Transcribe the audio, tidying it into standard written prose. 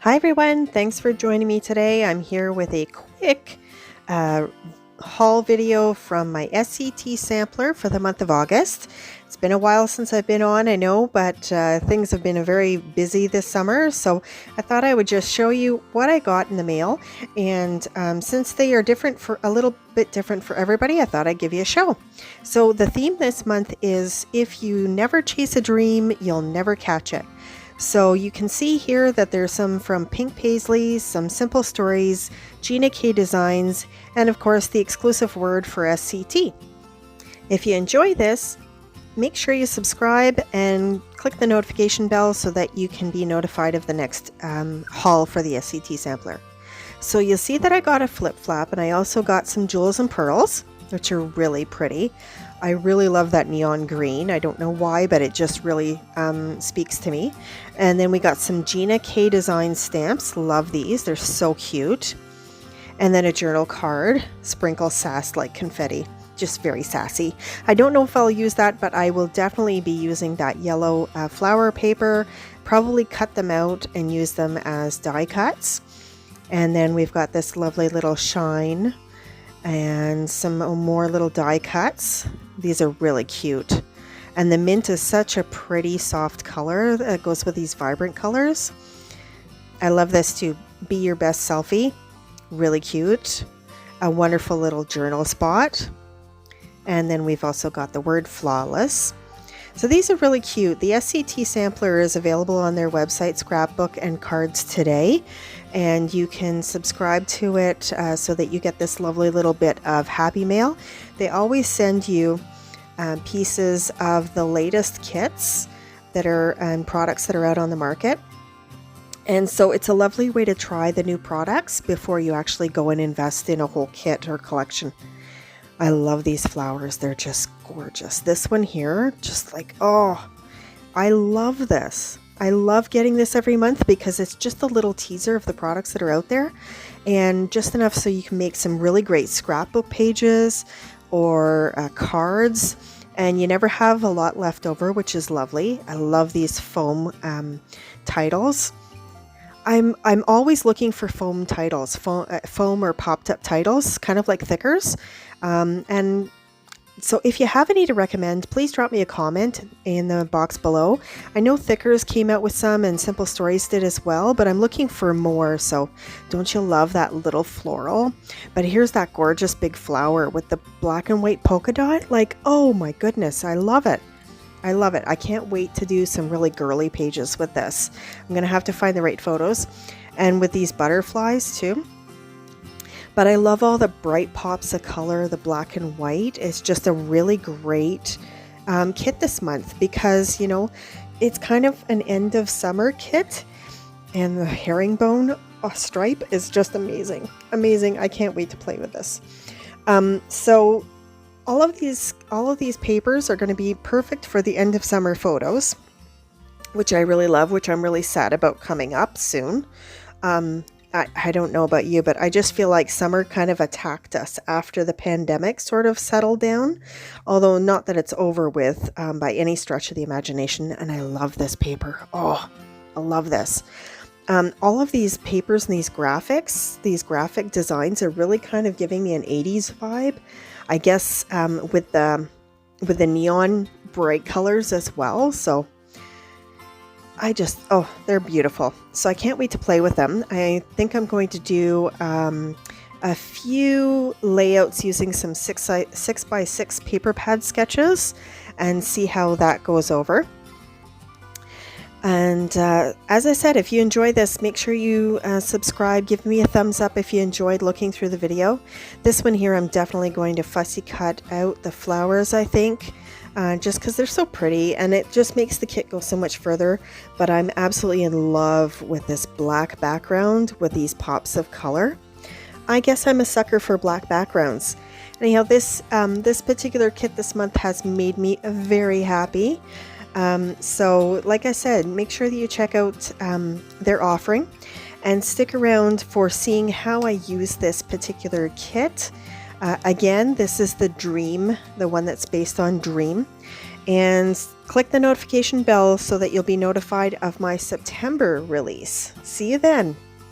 Hi everyone, thanks for joining me today. I'm here with a quick haul video from my SCT Sampler for the month of August. It's been a while since I've been on, I know, but things have been very busy this summer, so I thought I would just show you what I got in the mail. And since they are different, for a little bit different for everybody, I thought I'd give you a show. So the theme this month is, if you never chase a dream, you'll never catch it. So you can see here that there's some from Pink Paisley, some Simple Stories, Gina K Designs, and of course the exclusive word for SCT. If you enjoy this, make sure you subscribe and click the notification bell so that you can be notified of the next haul for the SCT Sampler. So you'll see that I got a flip flap, and I also got some jewels and pearls, which are really pretty. I really love that neon green. I don't know why, but it just really speaks to me. And then we got some Gina K Design stamps. Love these. They're so cute. And then a journal card. Sprinkle sass like confetti. Just very sassy. I don't know if I'll use that, but I will definitely be using that yellow flower paper. Probably cut them out and use them as die cuts. And then we've got this lovely little shine and some more little die cuts. These are really cute. And the mint is such a pretty soft color that goes with these vibrant colors. I love this too. Be your best selfie. Really cute. A wonderful little journal spot. And then we've also got the word flawless. So these are really cute. The SCT Sampler is available on their website, Scrapbook and Cards Today. And you can subscribe to it so that you get this lovely little bit of happy mail. They always send you pieces of the latest kits that are and products that are out on the market. And so it's a lovely way to try the new products before you actually go and invest in a whole kit or collection. I love these flowers. They're just gorgeous. This one here, just like, oh, I love this. I love getting this every month because it's just a little teaser of the products that are out there, and just enough so you can make some really great scrapbook pages or cards, and you never have a lot left over, which is lovely. I love these foam titles. I'm always looking for foam titles, foam or popped up titles, kind of like thickers. And so if you have any to recommend, please drop me a comment in the box below. I know Thickers came out with some and Simple Stories did as well, but I'm looking for more. So don't you love that little floral? But here's that gorgeous big flower with the black and white polka dot. Like, oh my goodness, I love it. I love it. I can't wait to do some really girly pages with this. I'm going to have to find the right photos. And with these butterflies too. But I love all the bright pops of color, the black and white. It's just a really great kit this month because, you know, it's kind of an end of summer kit. And the herringbone stripe is just amazing. Amazing. I can't wait to play with this. So all of these papers are going to be perfect for the end of summer photos, which I really love, which I'm really sad about coming up soon. I don't know about you, but I just feel like summer kind of attacked us after the pandemic sort of settled down, although not that it's over with by any stretch of the imagination. And I love this paper. Oh, I love this. All of these papers and these graphics, these graphic designs are really kind of giving me an 80s vibe, I guess, with the neon bright colors as well. So they're beautiful. So I can't wait to play with them. I think I'm going to do a few layouts using some 6x6 paper pad sketches and see how that goes over. And as I said, if you enjoy this, make sure you subscribe. Give me a thumbs up if you enjoyed looking through the video. This one here, I'm definitely going to fussy cut out the flowers, I think. Just because they're so pretty, and it just makes the kit go so much further. But I'm absolutely in love with this black background with these pops of color. I guess I'm a sucker for black backgrounds. Anyhow, this particular kit this month has made me very happy. So like I said, make sure that you check out their offering and stick around for seeing how I use this particular kit. Again, this is the Dream, the one that's based on Dream. And Click the notification bell so that you'll be notified of my September release. See you then.